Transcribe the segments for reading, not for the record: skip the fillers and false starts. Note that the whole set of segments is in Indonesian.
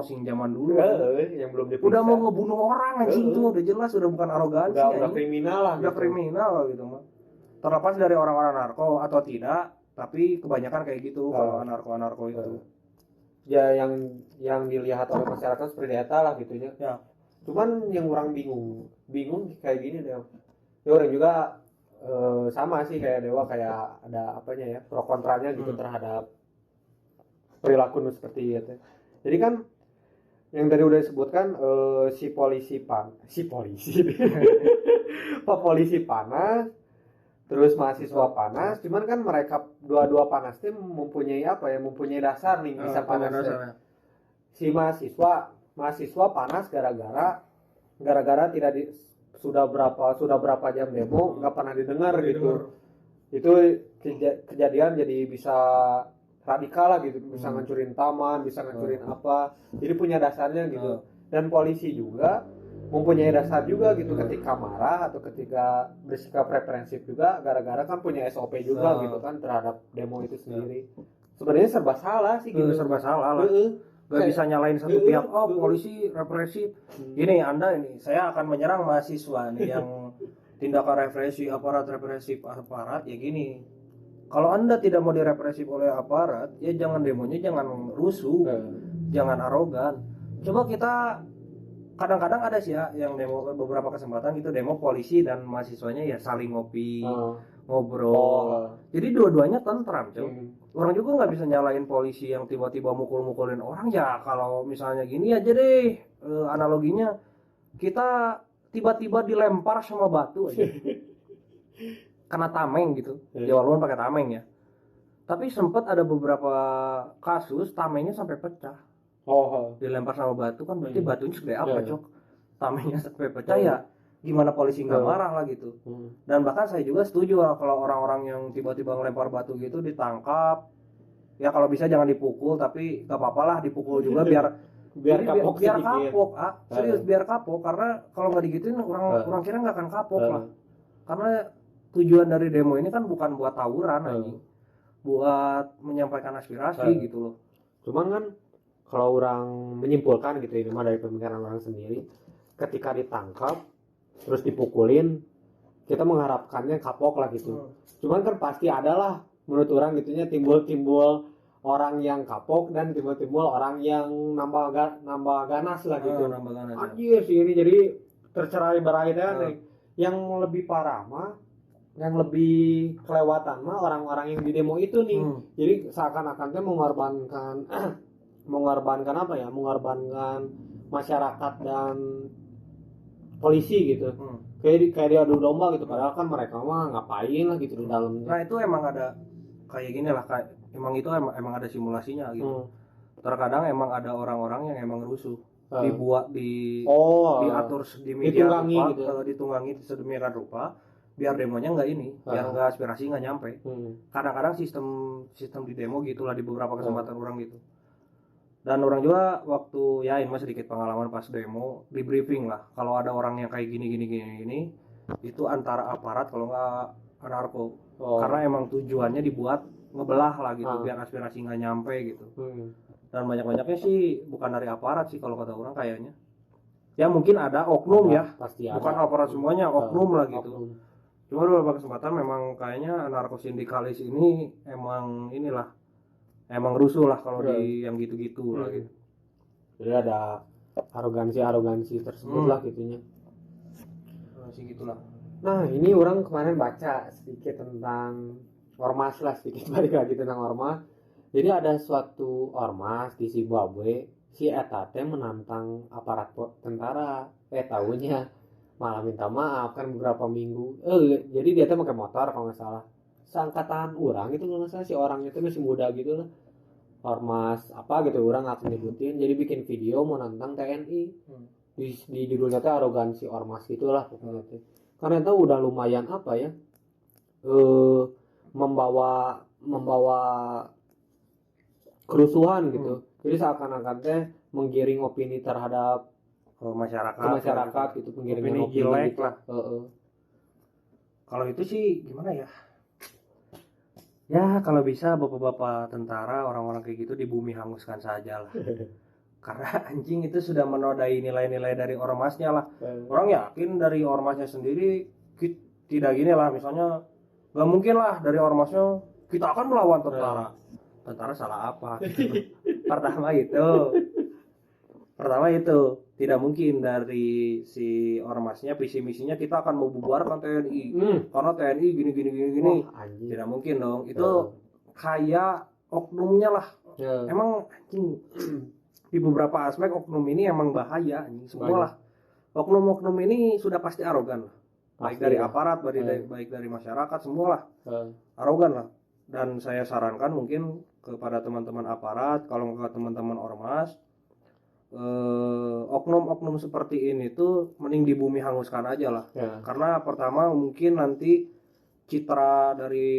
Sing zaman dulu yang belum diperiksa. udah mau ngebunuh orang anjing tuh udah jelas udah bukan arogansi udah kriminal lah udah gitu. kriminal gitu mah terlepas dari orang-orang narko atau tidak tapi kebanyakan kayak gitu kalau anarko itu ya yang dilihat oleh masyarakat seperti eta lah gitu ya. Cuman yang orang bingung kayak gini deh ya orang juga sama sih kayak Dewa kayak ada apanya ya pro kontranya gitu terhadap perilaku seperti itu. Jadi kan yang tadi udah disebutkan si polisi Pak polisi panas terus mahasiswa panas cuman kan mereka dua panas itu mempunyai dasar nih bisa panas si mahasiswa panas gara-gara tidak sudah berapa jam demo nggak pernah didengar gitu itu kejadian jadi bisa radikal lah gitu bisa ngancurin taman bisa ngancurin apa jadi punya dasarnya gitu dan polisi juga mempunyai dasar juga gitu ketika marah atau ketika bersikap represif juga gara-gara kan punya SOP juga gitu kan terhadap demo itu sendiri sebenarnya serba salah sih gitu serba salah lah gak bisa nyalain satu pihak polisi represif ini anda ini saya akan menyerang mahasiswa nih yang tindakan aparat represif aparat ya gini kalau anda tidak mau direpresif oleh aparat ya jangan demonya jangan rusuh jangan arogan coba kita kadang-kadang ada sih ya yang demo beberapa kesempatan gitu demo polisi dan mahasiswanya ya saling ngopi ngobrol jadi dua-duanya tentram orang juga nggak bisa nyalain polisi yang tiba-tiba mukul-mukulin orang ya kalau misalnya gini aja deh analoginya kita tiba-tiba dilempar sama batu aja kena tameng gitu ya walaupun pakai tameng ya tapi sempat ada beberapa kasus tamengnya sampai pecah dilempar sama batu kan berarti batunya segede apa cok tamengnya sampai pecah ya gimana polisi nggak marah lah gitu dan bahkan saya juga setuju kalau orang-orang yang tiba-tiba ngelempar batu gitu ditangkap ya kalau bisa jangan dipukul tapi nggak apa-apa lah dipukul juga biar kapok serius biar kapok karena kalau nggak digituin orang kira nggak akan kapok lah karena tujuan dari demo ini kan bukan buat tawuran anjing buat menyampaikan aspirasi gitu loh cuman kan kalau orang menyimpulkan gitu ini mah dari pemikiran orang sendiri ketika ditangkap terus dipukulin kita mengharapkannya kapok lah gitu cuman kan pasti ada lah menurut orang gitunya timbul orang yang kapok dan timbul orang yang nambah ganas lah gitu anjir sih ini jadi tercerai berai yang lebih parah mah yang lebih kelewatan mah orang-orang yang di demo itu nih jadi seakan-akan mengorbankan apa ya mengorbankan masyarakat dan polisi gitu kayak dia adu domba gitu padahal kan mereka mah ngapain lah gitu di dalam nah itu emang ada kayak gini lah kayak emang itu emang ada simulasinya gitu terkadang emang ada orang-orang yang emang rusuh dibuat diatur sedemikian rupa gitu. Ditunggangi sedemikian rupa biar demonya nggak ini biar nggak aspirasi nggak nyampe kadang-kadang sistem di demo gitulah di beberapa kesempatan orang gitu dan orang juga waktu ya ini sedikit pengalaman pas demo di briefing lah kalau ada orang yang kayak gini itu antara aparat kalau nggak anarko karena emang tujuannya dibuat ngebelah lah gitu biar aspirasi nggak nyampe gitu dan banyak-banyaknya sih bukan dari aparat sih kalau kata orang kayaknya ya mungkin ada oknum ya pasti bukan ada. Aparat semuanya oknum lah gitu cuma beberapa kesempatan memang kayaknya anarko sindikalis ini emang inilah emang rusuh lah kalau di yang gitu-gitu lah gitu. Jadi ada arogansi tersebut lah gitunya. Sih gitulah. Nah, ini orang kemarin baca sedikit tentang ormas lah sedikit balik lagi tentang ormas. Jadi ada suatu ormas di Zimbabwe si eta teh menantang aparat tentara tahunya malah minta maaf kan beberapa minggu. Jadi dia teh pakai motor kalau nggak salah. Seangkatan orang itu kalau nggak salah si orangnya itu masih muda gitu lah ormas apa gitu orang nggak nyebutin jadi bikin video mau nantang TNI di judulnya teh arogansi ormas gitulah pokoknya teh karena itu udah lumayan apa ya membawa kerusuhan gitu jadi seakan-akan teh menggiring opini terhadap masyarakat gitu penggiringan opini jelek gitu. Lah kalau itu sih gimana ya kalau bisa bapak-bapak tentara orang-orang kayak gitu di bumi hanguskan saja lah karena anjing itu sudah menodai nilai-nilai dari ormasnya lah. Orang yakin dari ormasnya sendiri tidak gini lah, misalnya nggak mungkin lah dari ormasnya kita akan melawan tentara salah apa gitu. Pertama itu tidak mungkin dari si ormasnya visi misinya kita akan membubarkan TNI karena TNI gini. Wah, tidak mungkin dong, itu kayak oknumnya lah. Emang anjing di beberapa aspek oknum ini emang bahaya anjing, semua lah. Oknum ini sudah pasti arogan lah, baik dari aparat, baik dari masyarakat, semua lah arogan lah. Dan saya sarankan mungkin kepada teman-teman aparat, kalau nggak teman-teman ormas, oknum-oknum seperti ini tuh mending di bumi hanguskan aja lah. Karena pertama mungkin nanti citra dari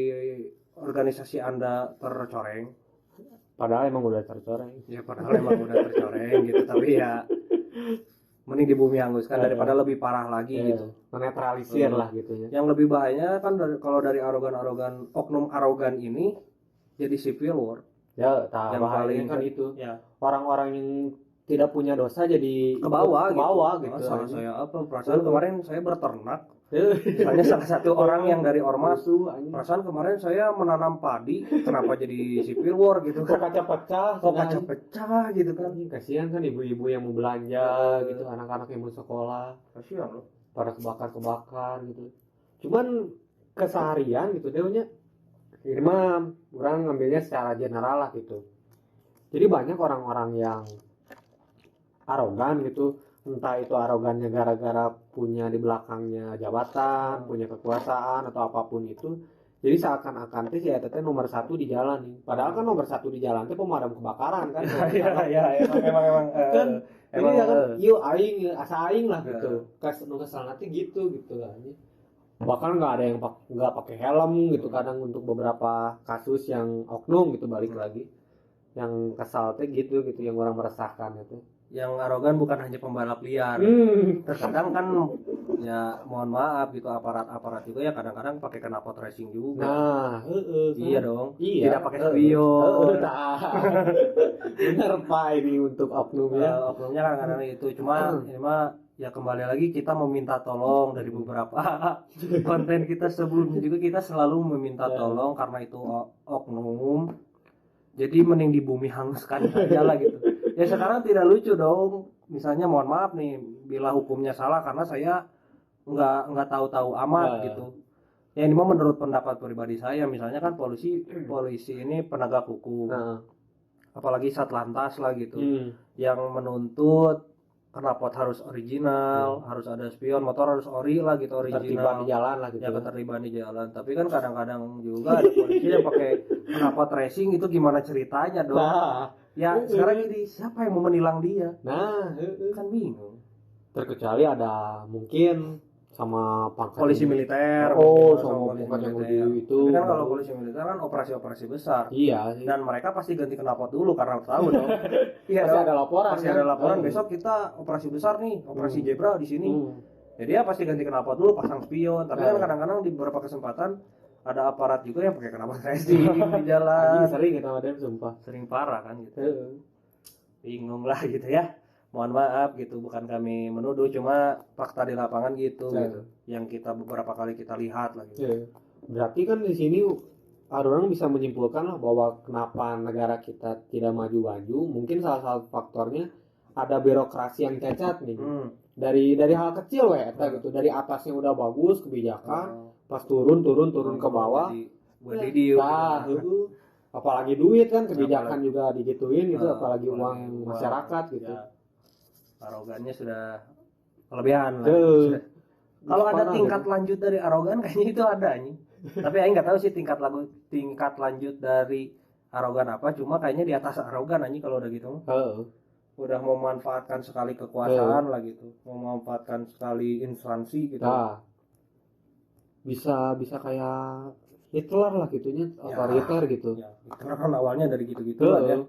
organisasi Anda tercoreng. Padahal emang udah tercoreng. Ya padahal emang udah tercoreng gitu, tapi ya mending di bumi hanguskan daripada lebih parah lagi gitu. Menetralisir lah gitu ya. Yang lebih bahayanya kan kalau dari oknum arogan ini jadi civil war. Ya, yang bahayanya paling kan itu. Ya. Orang-orang yang tidak punya dosa jadi ke bawah gitu. Salah saya apa? Perasaan kemarin saya berternak. Misalnya salah satu orang yang dari ormas, perasaan kemarin saya menanam padi, kenapa jadi civil war gitu? Kok kaca pecah gitu kan? Kasihan kan ibu-ibu yang mau belanja gitu, anak-anak yang mau sekolah, kasihan loh. Pada kebakar gitu. Cuman keseharian gitu dehnya. Ini mah orang ngambilnya secara general lah gitu. Jadi banyak orang-orang yang arogan gitu. Entah itu arogannya gara-gara punya di belakangnya jabatan, punya kekuasaan atau apapun itu. Jadi seakan-akan teh si eta teh nomor 1 di jalan nih. Padahal kan nomor 1 di jalan teh pemadam kebakaran kan. emang kan. Jadi ya kan yuk aing asa aing lah gitu. Kesal nanti gitu lah. Bahkan nggak ada yang nggak pakai helm gitu kadang untuk beberapa kasus yang oknum gitu balik lagi. Yang kesal teh gitu yang orang meresahkan itu. Yang arogan bukan hanya pembalap liar. Terkadang kan ya mohon maaf gitu aparat juga ya kadang-kadang pakai knalpot racing juga. Nah, iya dong. Iya. Tidak pakai spion. Benar Pak ini untuk oknumnya. Oknumnya kadang-kadang itu cuma ini mah ya kembali lagi kita meminta tolong dari beberapa konten kita sebelumnya juga kita selalu meminta tolong karena itu oknum. Jadi mending di bumi hanguskan aja lah gitu. Ya sekarang tidak lucu dong. Misalnya mohon maaf nih, bila hukumnya salah karena saya nggak tahu-tahu amat gitu. Ya ini mah menurut pendapat pribadi saya. Misalnya kan polisi ini penegak hukum. Apalagi Satlantas lah gitu. Yang menuntut knalpot harus original, harus ada spion, motor harus ori lah gitu, original. Ketertiban di jalan lah gitu. Ya ketertiban di jalan. Tapi kan kadang-kadang juga ada polisi yang pakai knalpot racing, itu gimana ceritanya dong? Ya sekarang ini siapa yang mau menilang dia? Nah, kan bingung. Terkecuali ada mungkin sama pangkat polisi militer. Sama pangkat yang lebih itu. Tapi kan kalau polisi militer kan operasi-operasi besar. Iya. Dan mereka pasti ganti knalpot dulu karena tahu dong. Iya, pasti ada laporan. Pasti ada laporan besok kita operasi besar nih, operasi Zebra di sini. Jadi ya pasti ganti knalpot dulu, pasang spion. Tapi kan kadang-kadang di beberapa kesempatan ada aparat juga yang pakai knalpot racing di jalan. Sering kita ada sumpah. Sering parah kan gitu. Bingung lah gitu ya. Mohon maaf gitu, bukan kami menuduh, cuma fakta di lapangan gitu gitu. Yang kita beberapa kali kita lihat lah gitu. Berarti kan di sini orang bisa menyimpulkan lah bahwa kenapa negara kita tidak maju-maju, mungkin salah satu faktornya ada birokrasi yang cacat nih. Dari hal kecil gitu. Dari atasnya udah bagus kebijakan, pas turun ke bawah. Apalagi duit kan kebijakan juga digituin gitu, apalagi uang masyarakat gitu. Arogannya sudah kelebihan lah. Kalau ada tingkat lanjut dari arogan kayaknya itu ada nih. Tapi aing nggak tahu sih tingkat lanjut dari arogan apa, cuma kayaknya di atas arogan anjing kalau udah gitu. Udah memanfaatkan sekali kekuasaan lah gitu. Memanfaatkan sekali instansi gitu. Nah, bisa kayak Hitler lah gitunya, otoriter gitu. Ya, Hitler kan awalnya dari gitu-gitu lah ya.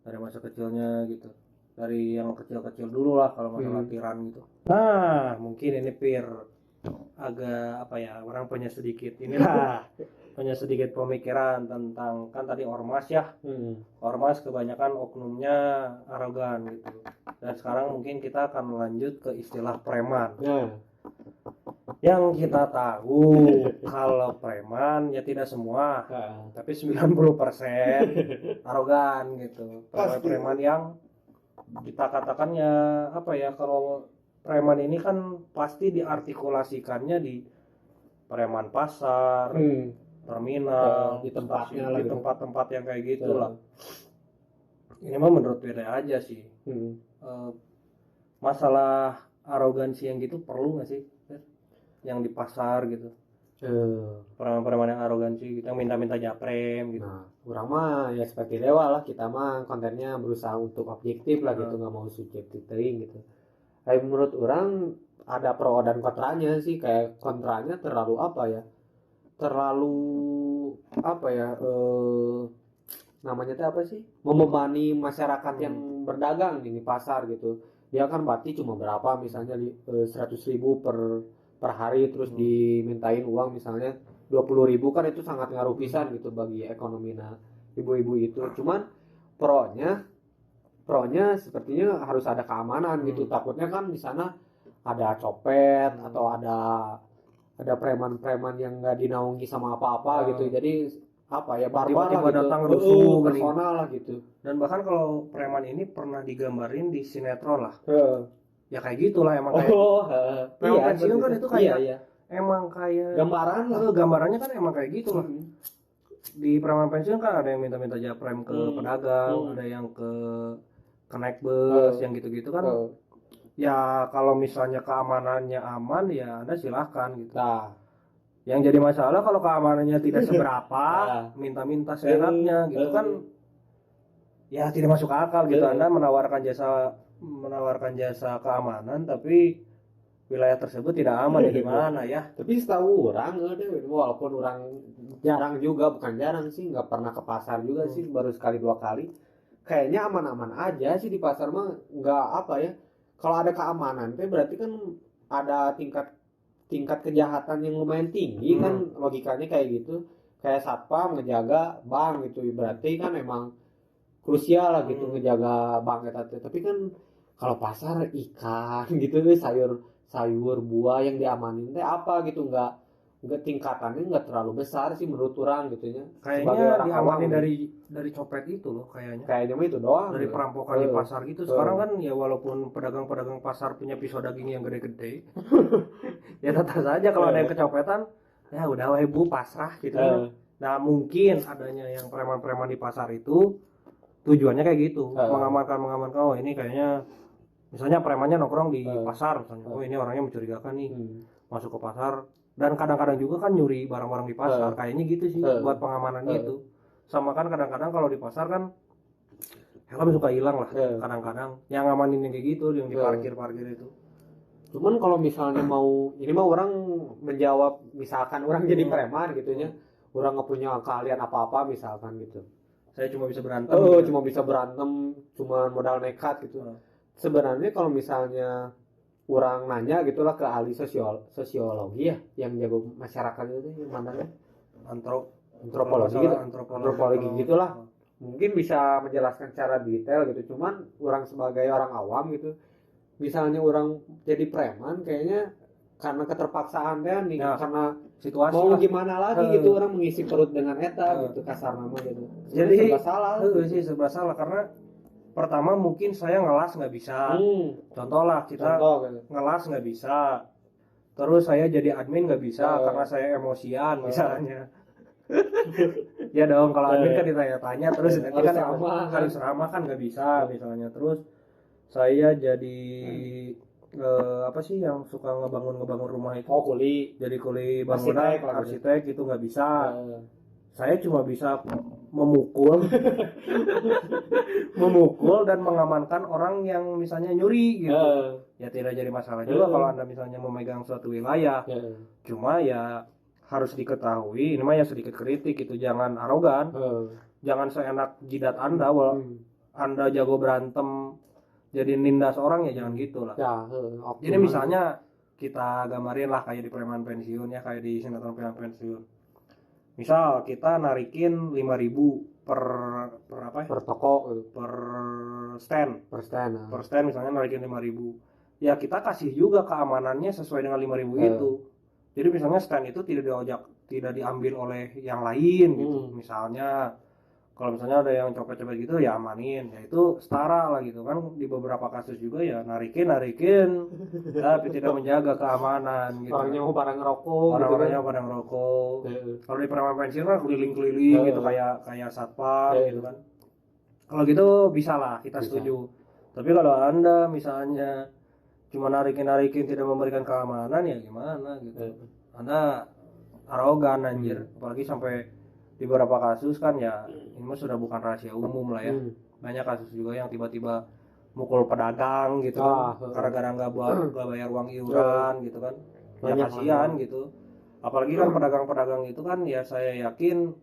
Dari masa kecilnya gitu. Dari yang kecil-kecil dulu lah kalau masalah tiran gitu. Nah, mungkin ini Pir agak apa ya, orang punya sedikit inilah punya sedikit pemikiran tentang, kan tadi ormas ya, ormas kebanyakan oknumnya arogan gitu. Dan sekarang mungkin kita akan lanjut ke istilah preman. Yang kita tahu kalau preman ya tidak semua, tapi 90% arogan gitu. Preman yang kita katakan ya apa ya, kalau preman ini kan pasti diartikulasikannya di preman pasar, terminal, di tempatnya di tempat-tempat yang kayak gitu lah. Ini mah menurut beda aja sih. Masalah arogansi yang gitu perlu nggak sih, yang di pasar gitu? Preman-preman yang arogansi gitu, yang minta-minta japrem gitu. Nah, orang mah ya seperti dewa lah, kita mah kontennya berusaha untuk objektif lah gitu, nggak mau subjektif gitu. Kayak menurut orang ada pro dan kontranya sih. Kayak kontranya terlalu apa ya, namanya itu apa sih, membebani masyarakat yang berdagang di pasar gitu. Dia kan berarti cuma berapa, misalnya 100.000 per hari, terus dimintain uang misalnya 20.000, kan itu sangat ngaruh pisan gitu bagi ekonomi ibu-ibu itu. Cuman pronya sepertinya harus ada keamanan gitu. Takutnya kan di sana ada copet atau ada preman-preman yang nggak dinaungi sama apa-apa gitu. Jadi apa ya, barbar tiba-tiba gitu, datang rusuh personal lah gitu. Dan bahkan kalau preman ini pernah digambarin di sinetron lah. Ya kayak gitulah emang kayak. Preman pensiun kan itu kayak emang kayak gambaran lah. Gambarannya kan emang kayak gitu lah. Di preman pensiun kan ada yang minta-minta japrem ke pedagang, ada yang ke naik bus, yang gitu-gitu kan. Ya kalau misalnya keamanannya aman ya Anda silahkan gitu. Yang jadi masalah kalau keamanannya tidak seberapa, minta-minta seenaknya gitu kan, ya tidak masuk akal gitu. Anda menawarkan jasa keamanan tapi wilayah tersebut tidak aman, ya gimana ya. Tapi setahu orang, walaupun orang jarang juga, bukan jarang sih, nggak pernah ke pasar juga sih, baru sekali 2 kali. Kayaknya aman-aman aja sih di pasar mah, nggak apa ya. Kalau ada keamanan, berarti kan ada tingkat kejahatan yang lumayan tinggi kan, logikanya kayak gitu. Kayak satpam ngejaga bank gitu, berarti kan memang krusial lah gitu ngejaga bank itu. Tapi kan kalau pasar ikan gitu, sayur buah yang diamanin apa gitu, nggak tingkatannya nggak terlalu besar sih menurut orang gitu ya. Kayaknya diamanin dari copet itu loh kayaknya mah itu doang, dari perampokan di pasar gitu. Sekarang kan ya walaupun pedagang-pedagang pasar punya pisau daging yang gede-gede ya tetap saja kalau ada yang kecopetan ya udah wah ibu pasrah gitu. Nah mungkin adanya yang preman-preman di pasar itu tujuannya kayak gitu, mengamankan oh ini kayaknya misalnya premannya nongkrong di pasar misalnya, oh ini orangnya mencurigakan nih, masuk ke pasar. Dan kadang-kadang juga kan nyuri barang-barang di pasar, kayaknya gitu sih buat pengamanannya itu. Sama kan kadang-kadang kalau di pasar kan helm suka hilang lah, kadang-kadang yang ngamanin yang kayak gitu, yang di parkir itu. Cuman kalau misalnya ini mah orang menjawab, misalkan orang jadi preman gitu ya, orang nggak punya keahlian apa-apa misalkan gitu, saya cuma bisa berantem cuma modal nekat gitu. Sebenarnya kalau misalnya orang nanya gitulah ke ahli sosiologi ya, yang jago masyarakat itu yang mana ya, antropologi gitulah, mungkin bisa menjelaskan secara detail gitu. Cuman orang sebagai orang awam gitu, misalnya orang jadi preman kayaknya karena keterpaksaan nih, karena situasi mau gimana lagi gitu, orang mengisi perut dengan eta gitu, kasar nama gitu. Jadi serba salah karena pertama mungkin saya ngelas nggak bisa, contoh ngelas nggak bisa, terus saya jadi admin nggak bisa karena saya emosian misalnya. Ya dong, kalau admin kan ditanya-tanya terus nanti kan harus ramah kan nggak bisa misalnya. Terus saya jadi apa sih yang suka ngebangun rumah itu, jadi kuli bangunan, arsitek itu nggak bisa. Saya cuma bisa memukul dan mengamankan orang yang misalnya nyuri gitu. Ya tidak jadi masalah juga kalau Anda misalnya memegang suatu wilayah. Cuma ya harus diketahui, ini mah ya sedikit kritik itu, jangan arogan. Jangan seenak jidat Anda, Anda jago berantem jadi nindas orang, ya jangan gitulah. Jadi misalnya kita gambarin lah kayak di preman pensiun ya, kayak di sinetron preman pensiun. Misal kita narikin 5.000 per apa ya? Per toko gitu. Per stand. Per stand. Per stand misalnya narikin 5.000. Ya kita kasih juga keamanannya sesuai dengan 5.000 itu. Jadi misalnya stand itu tidak diambil oleh yang lain gitu. Misalnya kalau misalnya ada yang copet-copet gitu ya amanin, ya itu setara lah gitu kan. Di beberapa kasus juga ya narikin tapi tidak menjaga keamanan gitu. Orangnya mau barang rokok Orang-orangnya pada ngerokok. Kalau di preman pensiun kan keliling-keliling gitu kayak satpam gitu kan. Kalau gitu bisa lah kita setuju. Tapi kalau Anda misalnya cuma narikin tidak memberikan keamanan ya gimana gitu. Anda arogan anjir. Apalagi sampai di beberapa kasus kan ya ini mah sudah bukan rahasia umum lah ya. Banyak kasus juga yang tiba-tiba mukul pedagang gitu kan, gara-gara nggak bayar uang iuran gitu kan. Ya kasihan gitu. Apalagi kan pedagang-pedagang itu kan ya saya yakin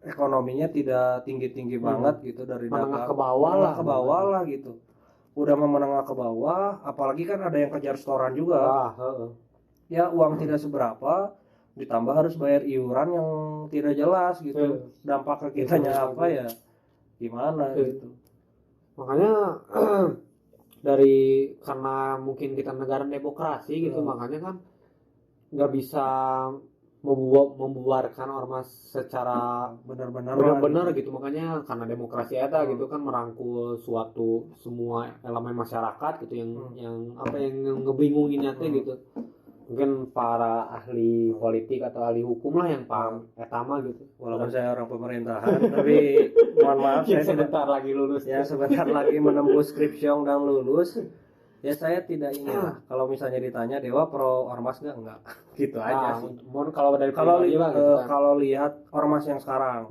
ekonominya tidak tinggi-tinggi banget gitu dari menengah dagang ke bawah lah gitu. Udah menengah ke bawah, apalagi kan ada yang kejar setoran juga. Ya uang tidak seberapa, ditambah harus bayar iuran yang tidak jelas gitu. Dampak ke kitanya apa ya gimana gitu. Makanya karena mungkin kita negara demokrasi gitu, makanya kan nggak bisa membuarkan ormas secara benar-benar gitu. Makanya karena demokrasi eta gitu kan merangkul semua elemen masyarakat gitu yang ngebingungin nyata gitu. Mungkin para ahli politik atau ahli hukum lah yang paham etama gitu. Walaupun saya orang pemerintahan tapi mohon maaf saya sebentar lagi lulus. Ya sebentar lagi menempuh skripsiong dan lulus. Ya saya tidak ingin lah kalau misalnya ditanya Dewa pro ormas enggak gitu aja sih. Kalau lihat ormas yang sekarang.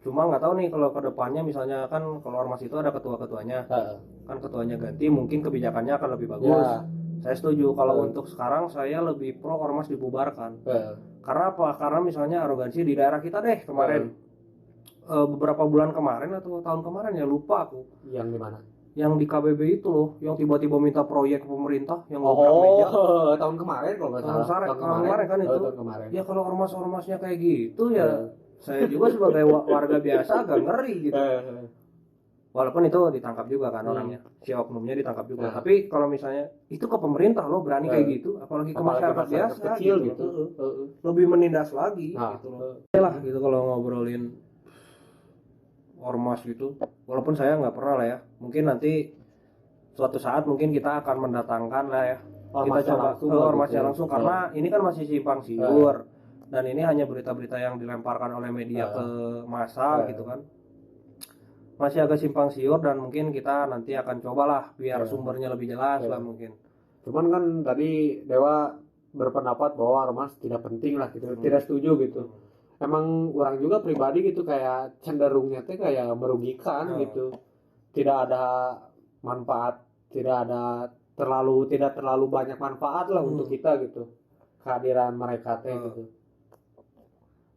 Cuma nggak tahu nih kalau ke depannya misalnya kan kalau ormas itu ada ketua-ketuanya. Kan ketuanya ganti mungkin kebijakannya akan lebih bagus. Saya setuju kalau untuk sekarang saya lebih pro ormas dibubarkan. Karena apa? Karena misalnya arogansi di daerah kita deh kemarin. Beberapa bulan kemarin atau tahun kemarin ya lupa aku. Yang di mana? Yang di KBB itu loh, yang tiba-tiba minta proyek ke pemerintah yang meja. Tahun kemarin kalau nggak salah. Tahun kemarin kan itu. Ya kalau ormas-ormasnya kayak gitu ya saya juga sebagai warga biasa agak ngeri gitu. Walaupun itu ditangkap juga kan orangnya, si oknumnya ditangkap juga. Tapi kalau misalnya itu ke pemerintah lo berani kayak gitu, apalagi ke masyarakat biasa kecil gitu. Lebih menindas lagi gitu loh. Lah gitu kalau ngobrolin ormas gitu. Walaupun saya nggak pernah lah ya. Mungkin nanti suatu saat mungkin kita akan mendatangkan lah ya. Kita coba ke ormasnya langsung karena ini kan masih simpang siur dan ini hanya berita-berita yang dilemparkan oleh media ke massa gitu kan. Masih agak simpang siur dan mungkin kita nanti akan cobalah biar sumbernya lebih jelas lah mungkin. Cuman kan tadi Dewa berpendapat bahwa ormas tidak penting lah gitu, tidak setuju gitu. Emang orang juga pribadi gitu kayak cenderungnya tuh kayak merugikan gitu. Tidak ada manfaat, tidak terlalu banyak manfaat lah untuk kita gitu. Kehadiran mereka teh gitu.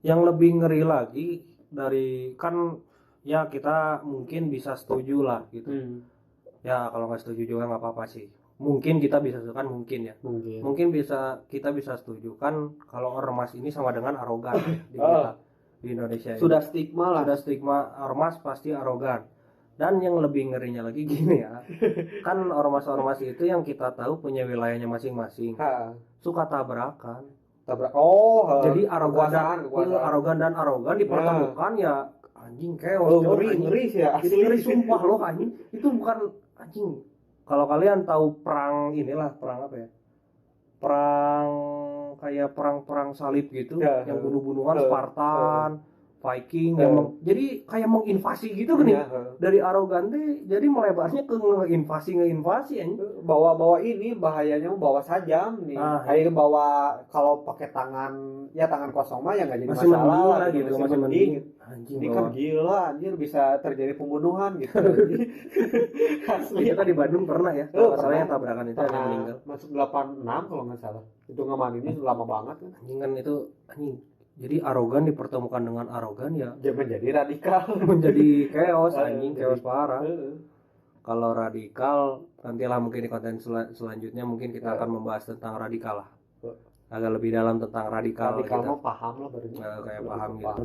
Yang lebih ngeri lagi dari kan ya kita mungkin bisa setuju lah gitu. Ya kalau nggak setuju juga nggak apa-apa sih. Mungkin kita bisa setuju kan mungkin ya. Mungkin kita bisa setuju kan kalau ormas ini sama dengan arogan di Indonesia. Sudah stigma lah. Sudah stigma ormas pasti arogan. Dan yang lebih ngerinya lagi gini ya. Kan ormas-ormas itu yang kita tahu punya wilayahnya masing-masing. Suka tabrakan. Jadi arogan dan arogan dipertemukan ya. Anjing chaos, ngeri sih ya. Jadi ngeri sumpah loh anjing. Itu bukan anjing. Kalau kalian tahu perang inilah, perang apa ya? Perang salib gitu, yang bunuh-bunuhan Spartan, Viking jadi kayak menginvasi gitu kan ya. Dari arogan jadi melebarnya ke ngeinvasi anjing. Bawa ini bahayanya bawa sajam nih. Kayak bawa kalau pakai tangan kosong mah ya enggak jadi masih masalah lah gitu, masih mending. Anjing ini kan gila anjir bisa terjadi pembunuhan gitu. Asli. Kita di Bandung pernah ya. Masalahnya tabrakan itu ada yang meninggal. Masuk 86 kalau enggak salah. Itu ngaman ini lama banget kan. Anjing kan itu jadi arogan dipertemukan dengan arogan ya menjadi radikal, menjadi chaos anjing, chaos parah. Kalau radikal nantilah mungkin di konten selanjutnya mungkin kita akan membahas tentang radikal lah, agak lebih dalam tentang radikal Radikal gitu. mah paham lah barunya. Kayak paham gitu.